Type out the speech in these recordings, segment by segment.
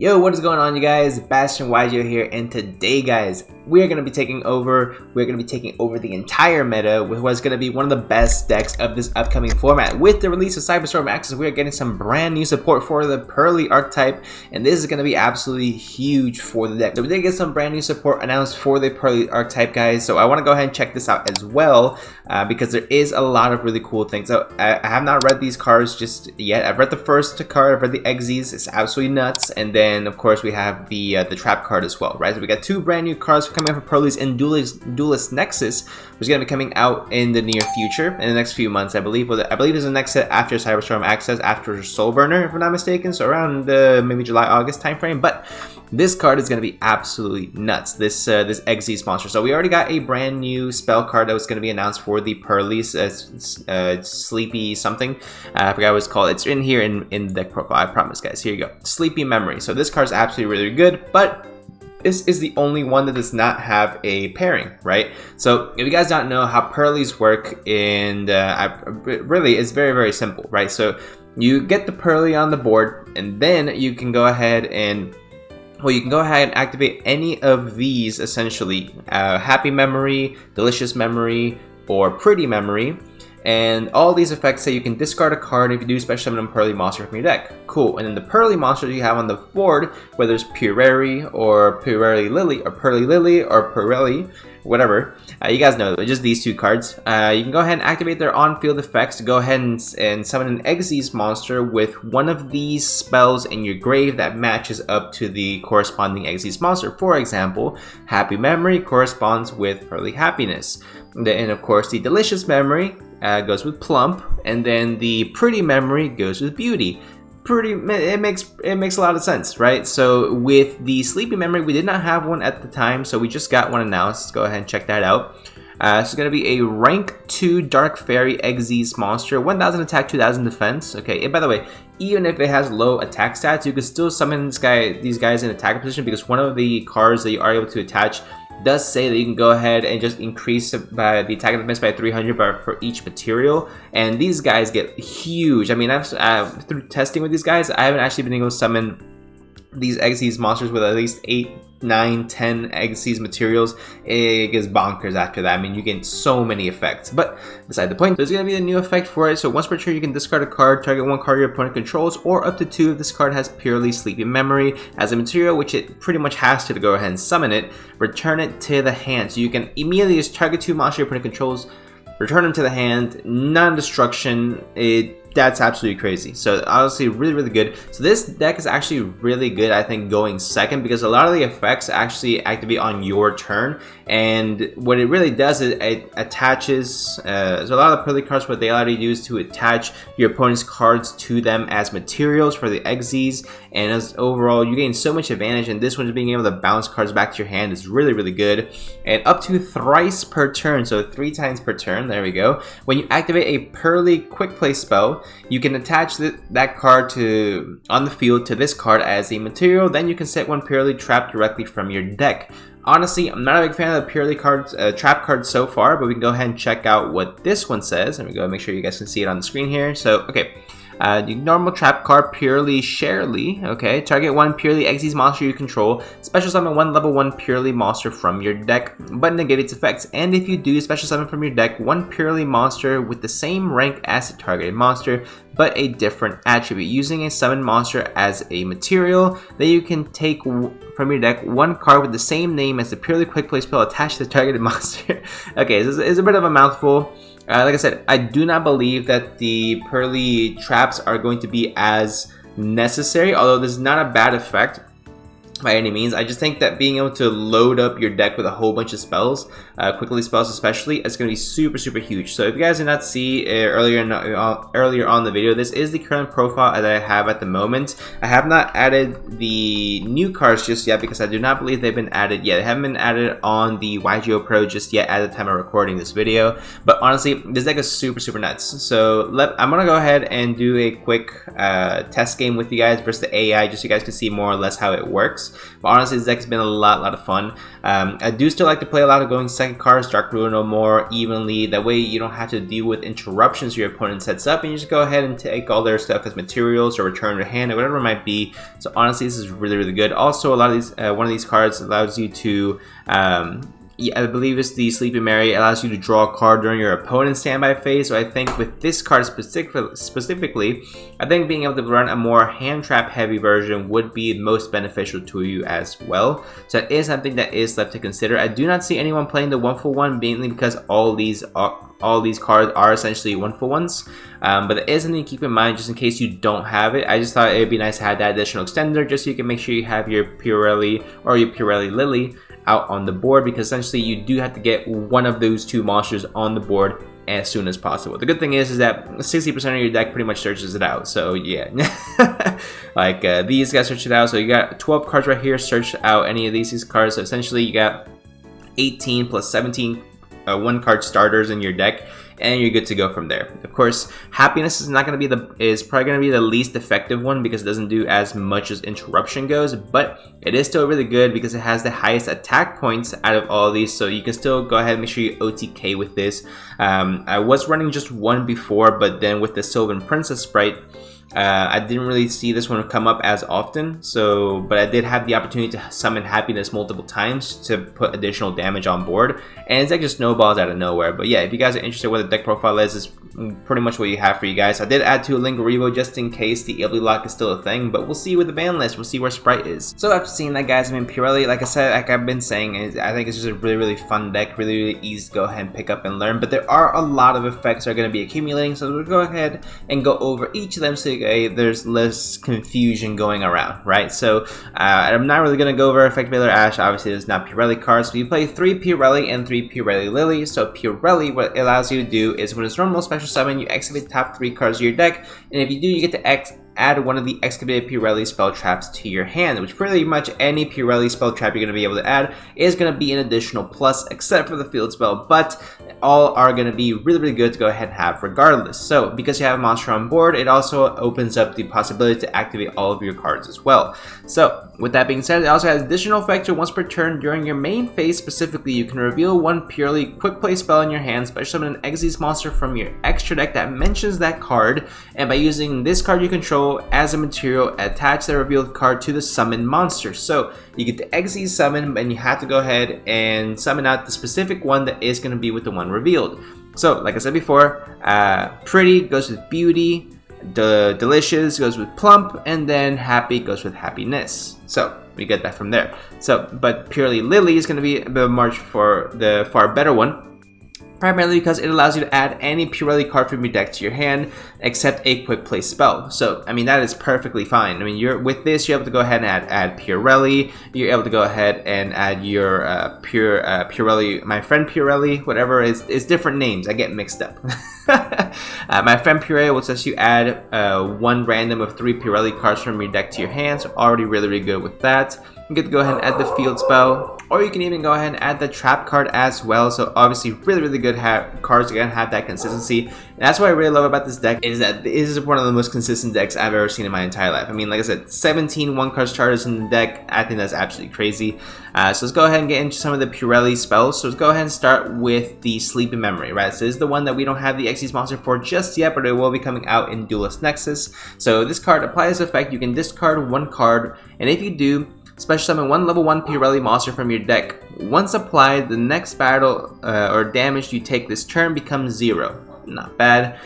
Yo, what is going on, you guys? Bashtian here, and today, guys, we're gonna be taking over the entire meta with what's gonna be one of the best decks of this upcoming format. With the release of Cyberstorm Axis, we are getting some brand new support for the Purrely archetype, and this is gonna be absolutely huge for the deck. So we did get some brand new support announced for the Purrely archetype, guys. So I want to go ahead and check this out as well, because there is a lot of really cool things. So I have not read these cards just yet. I've read the first card, I've read the Exes. It's absolutely nuts, and then of course we have the trap card as well, right? So we got two brand new cards coming out for Purrely's and Duelist Nexus, which is going to be coming out in the near future, in the next few months, I believe. Well, I believe there's a next set after Cyberstorm Access, after Soul Burner, if I'm not mistaken, so around maybe July, August timeframe. But this card is going to be absolutely nuts, this Exes monster. So we already got a brand new spell card that was going to be announced for the Purrely's Sleepy something. I forgot what it's called. It's in here in the deck profile, I promise, guys. Here you go. Sleepy Memory. So this card's absolutely really good, but this is the only one that does not have a pairing, right? So if you guys don't know how Purrely's work, and really it's very, very simple, right? So you get the Purrely on the board, and then you can go ahead and activate any of these, essentially. Happy Memory, Delicious Memory, or Pretty Memory. And all these effects say you can discard a card if you do special summon a Purrely monster from your deck. Cool. And then the Purrely monsters you have on the board, whether it's Purrely or Purrely Lily or Purrely Lily or Purrely, whatever, you guys know, just these two cards. You can go ahead and activate their on-field effects to go ahead and summon an Exes monster with one of these spells in your grave that matches up to the corresponding Exes monster. For example, Happy Memory corresponds with Purrely Happiness. And of course, the Delicious Memory goes with Plump, and then the Pretty Memory goes with Beauty. It makes a lot of sense, right? So with the Sleepy Memory, we did not have one at the time, so we just got one announced. Let's go ahead and check that out. It's going to be a rank 2 Dark Fairy Exes monster, 1000 attack, 2000 defense. Okay, and by the way, even if it has low attack stats, you can still summon these guys in attack position, because one of the cards that you are able to attach does say that you can go ahead and just increase by the attack defense by 300 for each material, and these guys get huge. I mean, I've through testing with these guys, I haven't actually been able to summon these Exes monsters with at least 8, 9, 10 Exes materials. It gets bonkers after that. I mean, you get so many effects. But beside the point, there's going to be a new effect for it. So once per turn, you can discard a card, target one card your opponent controls, or up to 2 if this card has Purrely Sleepy Memory as a material, which it pretty much has to go ahead and summon it. Return it to the hand. So you can immediately just target 2 monsters your opponent controls, return them to the hand, non-destruction. That's absolutely crazy. So honestly, really, really good. So this deck is actually really good, I think, going second, because a lot of the effects actually activate on your turn. And what it really does is it attaches, so a lot of the Purrely cards, what they already do is to attach your opponent's cards to them as materials for the Exes. And as overall, you gain so much advantage, and this one just being able to bounce cards back to your hand is really, really good. And up to thrice per turn, so 3 times per turn, there we go. When you activate a Purrely quick play spell, you can attach that card on the field to this card as a material. Then you can set one Purrely trap directly from your deck. Honestly, I'm not a big fan of the Purrely cards, trap cards so far, but we can go ahead and check out what this one says. Let me go make sure you guys can see it on the screen here. So, okay. The normal trap card, Purrely Sharely. Okay, target one Purrely Exes monster you control. Special summon one level 1 Purrely monster from your deck, but negate its effects. And if you do special summon from your deck one Purrely monster with the same rank as the targeted monster, but a different attribute, using a summon monster as a material, then you can take from your deck one card with the same name as the Purrely quick play spell attached to the targeted monster. Okay, this is a bit of a mouthful. Like I said, I do not believe that the Purrely traps are going to be as necessary, although this is not a bad effect by any means. I just think that being able to load up your deck with a whole bunch of spells, quickly spells especially, is going to be super, super huge. So if you guys did not see earlier on the video, this is the current profile that I have at the moment. I have not added the new cards just yet, because I do not believe they've been added yet. They haven't been added on the YGO Pro just yet at the time of recording this video. But honestly, this deck is super, super nuts. So I'm going to go ahead and do a quick test game with you guys versus the AI, just so you guys can see more or less how it works. cards. But honestly, this deck has been a lot of fun. I do still like to play a lot of going second cards, Dark Ruin more evenly. That way you don't have to deal with interruptions your opponent sets up, and you just go ahead and take all their stuff as materials or return their hand or whatever it might be. So honestly, this is really good. Also, a lot of these, one of these cards allows you to I believe it's the Sleeping Mary, allows you to draw a card during your opponent's standby phase. So I think with this card specifically, I think being able to run a more hand trap heavy version would be most beneficial to you as well. So it is something that is left to consider. I do not see anyone playing the 1-for-1, mainly because all these cards are essentially 1-for-1s. But it is something to keep in mind just in case you don't have it. I just thought it would be nice to have that additional extender just so you can make sure you have your Purrely or your Purrely Lily out on the board, because essentially you do have to get one of those two monsters on the board as soon as possible. The good thing is that 60% of your deck pretty much searches it out. So yeah, like these guys search it out. So you got 12 cards right here, search out any of these cards. So essentially you got 18 plus 17 one card starters in your deck, and you're good to go from there. Of course, Happiness is not going to be is probably going to be the least effective one because it doesn't do as much as Interruption goes, but it is still really good because it has the highest attack points out of all of these, so you can still go ahead and make sure you OTK with this. I was running just one before, but then with the Sylvan Princess sprite, I didn't really see this one come up as often, but I did have the opportunity to summon Happiness multiple times to put additional damage on board, and it's like just snowballs out of nowhere. But yeah, if you guys are interested in what the deck profile is pretty much what you have for you guys. I did add to a Lingarivo just in case the Illy Lock is still a thing, but we'll see with the ban list, we'll see where Sprite is. So after seeing that, guys, I mean, Purrely, like I said, like I've been saying, I think it's just a really fun deck, really easy to go ahead and pick up and learn, but there are a lot of effects that are going to be accumulating, so we'll go ahead and go over each of them so there's less confusion going around, right? So I'm not really going to go over Effect Veiler Ash, obviously there's not Purrely cards, so you play 3 Purrely and 3 Purrely Lily. So Purrely, what it allows you to do is when it's normal special summon, you activate the top 3 cards of your deck, and if you do, you get to add one of the excavated Purrely spell traps to your hand, which pretty much any Purrely spell trap you're going to be able to add is going to be an additional plus, except for the field spell, but all are going to be really good to go ahead and have regardless. So because you have a monster on board, it also opens up the possibility to activate all of your cards as well. So with that being said, it also has additional effects once per turn during your main phase. Specifically, you can reveal one Purrely quick play spell in your hand, special summon an Xyz monster from your extra deck that mentions that card, and by using this card you control as a material, attach the revealed card to the summoned monster. So you get the Xyz summon, and you have to go ahead and summon out the specific one that is going to be with the one revealed. So like I said before, Pretty goes with Beauty, Delicious goes with Plump, and then Happy goes with Happiness. So we get that from there. So, but Purrely Lily is going to be the march for the far better one, primarily because it allows you to add any Purrely card from your deck to your hand, except a quick play spell. So, I mean, that is perfectly fine. I mean, with this, you're able to go ahead and add Purrely. You're able to go ahead and add your Purrely, my friend Purrely, whatever is different names. I get mixed up. My friend Purrely will let you add one random of 3 Purrely cards from your deck to your hand. So already really good with that. You get to go ahead and add the field spell, or you can even go ahead and add the trap card as well. So obviously really good cards are going to have that consistency. And that's what I really love about this deck, is that this is one of the most consistent decks I've ever seen in my entire life. I mean, like I said, 17 one-card starters in the deck. I think that's absolutely crazy. So let's go ahead and get into some of the Purrely spells. So let's go ahead and start with the Sleeping Memory, right? So this is the one that we don't have the Xyz monster for just yet, but it will be coming out in Duelist Nexus. So this card applies this effect. You can discard one card, and if you do, special summon one level 1 Purrely monster from your deck. Once applied, the next battle or damage you take this turn becomes 0. Not bad.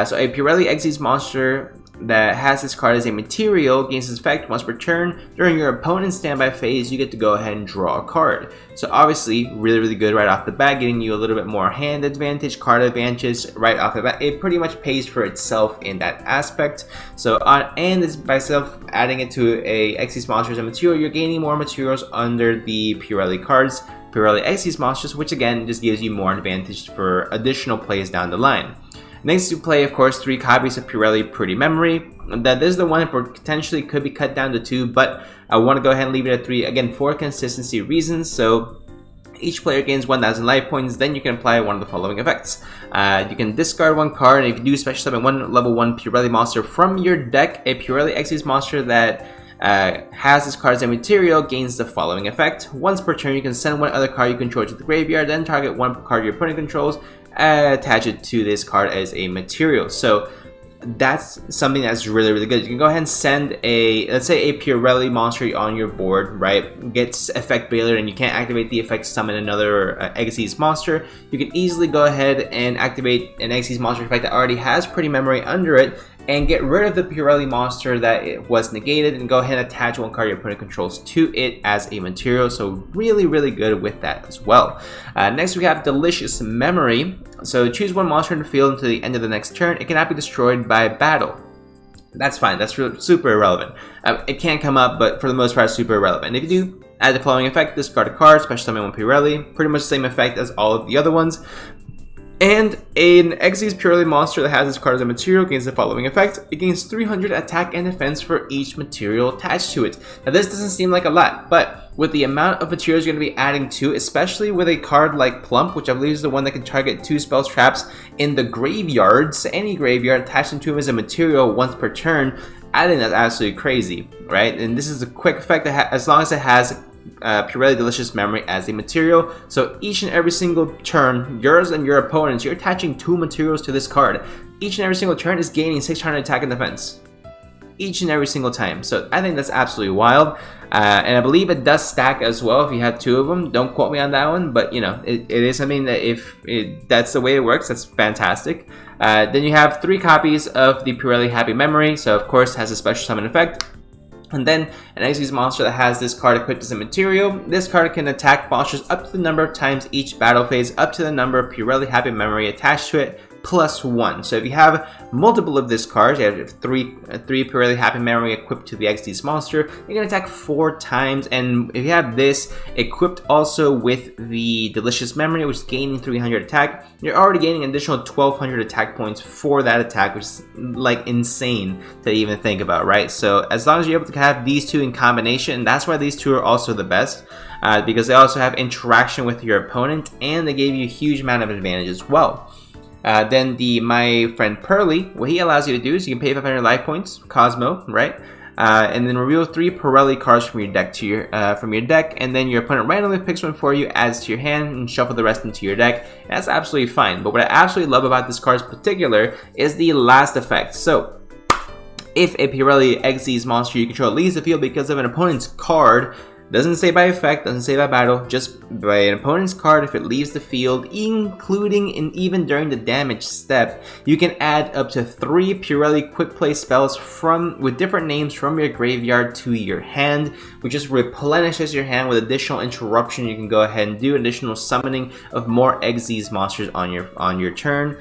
So a Purrely Xyz monster that has this card as a material gains its effect once per turn. During your opponent's standby phase, you get to go ahead and draw a card. So obviously, really good right off the bat, getting you a little bit more hand advantage, card advantage right off the bat. It pretty much pays for itself in that aspect. So and this by self adding it to a Xyz monster as a material, you're gaining more materials under the Purrely cards, Purrely Xyz monsters, which again just gives you more advantage for additional plays down the line. Next, you play, of course, 3 copies of Purrely Pretty Memory. That is the one that potentially could be cut down to 2, but I want to go ahead and leave it at 3, again, for consistency reasons. So each player gains 1,000 life points, then you can apply one of the following effects. You can discard one card, and if you do special summon one level 1 Purrely monster from your deck, a Purrely Xyz monster that has this card as a material, gains the following effect. Once per turn, you can send one other card you control to the graveyard, then target one card your opponent controls, attach it to this card as a material. So that's something that's really good. You can go ahead and send let's say a Purrely monster on your board, right? Gets effect Baylor and you can't activate the effect summon another Xyz monster. You can easily go ahead and activate an Xyz monster effect that already has Pretty Memory under it and get rid of the Purrely monster that it was negated and go ahead and attach one card your opponent controls to it as a material. So really good with that as well. Next we have Delicious Memory. So choose one monster in the field until the end of the next turn. It cannot be destroyed by battle. That's fine. That's super irrelevant. It can come up, but for the most part, super irrelevant. If you do, add the following effect: discard a card, special summon one Purrely. Pretty much the same effect as all of the other ones. And an Xyz Purrely monster that has this card as a material gains the following effect. It gains 300 attack and defense for each material attached to it. Now this doesn't seem like a lot, but with the amount of materials you're going to be adding to, especially with a card like Plump, which I believe is the one that can target 2 spell traps in the graveyards, any graveyard, attach them to him as a material once per turn, I think that's absolutely crazy, right? And this is a quick effect that as long as it has Purrely Delicious Memory as a material. So each and every single turn, yours and your opponent's, you're attaching 2 materials to this card. Each and every single turn is gaining 600 attack and defense. Each and every single time. So I think that's absolutely wild. And I believe it does stack as well if you had 2 of them. Don't quote me on that one, but you know, it is something that if that's the way it works, that's fantastic. Then you have 3 copies of the Purrely Happy Memory. So of course has a special summon effect. And then an Xyz monster that has this card equipped as a material. This card can attack monsters up to the number of times each battle phase, up to the number of Purrely Happy Memory attached to it, +1. So if you have multiple of this card, you have three Purrely Happy Memory equipped to the Xyz monster, you're going to attack 4 times. And if you have this equipped also with the Delicious Memory, which is gaining 300 attack, you're already gaining an additional 1200 attack points for that attack, which is like insane to even think about, right? So as long as you're able to have these 2 in combination, that's why these 2 are also the best, because they also have interaction with your opponent and they give you a huge amount of advantage as well. Then my friend Purrely, what he allows you to do is you can pay 500 life points, Cosmo, right? And then reveal 3 Purrely cards from your deck and then your opponent randomly picks one for you, adds to your hand, and shuffle the rest into your deck. And that's absolutely fine. But what I absolutely love about this card in particular is the last effect. So if a Purrely Xyz monster you control leaves the field because of an opponent's card, doesn't say by effect, doesn't say by battle, just by an opponent's card, if it leaves the field, including and even during the damage step, you can add up to 3 Purrely quick play spells with different names from your graveyard to your hand, which just replenishes your hand with additional interruption. You can go ahead and do additional summoning of more Xyz monsters on your turn,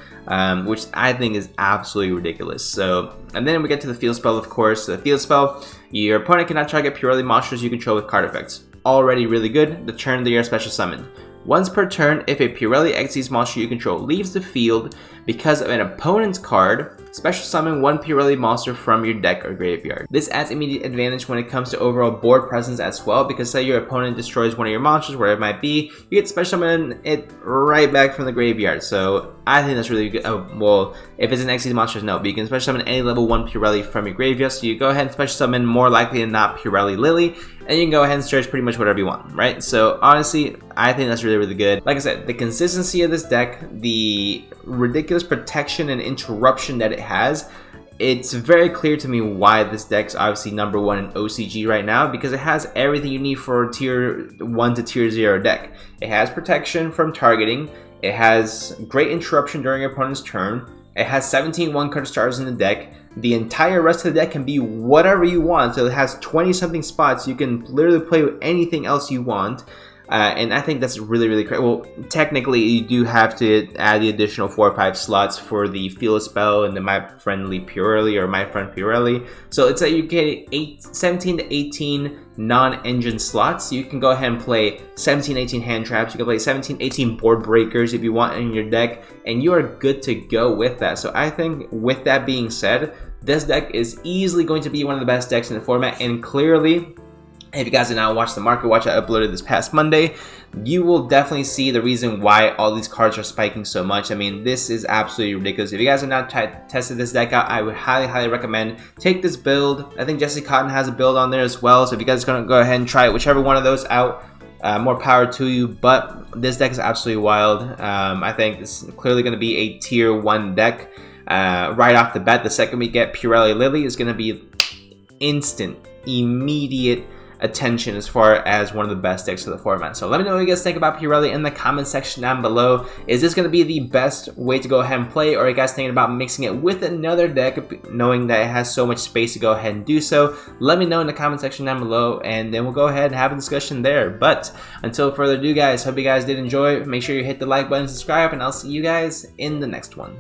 which I think is absolutely ridiculous. So, and then we get to the field spell, of course. The field spell, your opponent cannot target Purrely monsters you control with card effects. Already really good. The turn they are special summoned. Once per turn, if a Purrely Xyz monster you control leaves the field because of an opponent's card, special summon 1 Purrely monster from your deck or graveyard. This adds immediate advantage when it comes to overall board presence as well, because say your opponent destroys one of your monsters, wherever it might be, you get special summon it right back from the graveyard. So I think that's really good. Well, if it's an Xyz monster, no, but you can special summon any level 1 Purrely from your graveyard. So you go ahead and special summon, more likely than not, Purrely Lily, and you can go ahead and search pretty much whatever you want, right? So honestly, I think that's really good. Like I said, the consistency of this deck, the ridiculous protection and interruption that it has, it's very clear to me why this deck's obviously #1 in OCG right now, because it has everything you need for a tier 1 to tier 0 deck. It has protection from targeting, it has great interruption during your opponent's turn, it has 17 1-card stars in the deck. The entire rest of the deck can be whatever you want, so it has 20 something spots. You can literally play with anything else you want. And I think that's really great. Well, technically you do have to add the additional 4 or 5 slots for the field spell and the My Friend Purrely. So it's like you get 17 to 18 non-engine slots. You can go ahead and play 17, 18 hand traps. You can play 17, 18 board breakers if you want in your deck, and you are good to go with that. So I think with that being said, this deck is easily going to be one of the best decks in the format, and clearly If you guys did not watch the market watch I uploaded this past Monday, you will definitely see the reason why all these cards are spiking so much. I mean, this is absolutely ridiculous. If you guys have not tested this deck out, I would highly recommend take this build. I think Jesse Cotton has a build on there as well, so if you guys are going to go ahead and try whichever one of those out, more power to you. But this deck is absolutely wild. I think this is clearly going to be a tier 1 deck right off the bat. The second we get Purrely Lily is going to be instant, immediate attention as far as one of the best decks of the format. So let me know what you guys think about Purrely in the comment section down below. Is this going to be the best way to go ahead and play, or are you guys thinking about mixing it with another deck, knowing that it has so much space to go ahead and do so? Let me know in the comment section down below, and then we'll go ahead and have a discussion there. But until further ado, guys, hope you guys did enjoy. Make sure you hit the like button, subscribe, and I'll see you guys in the next one.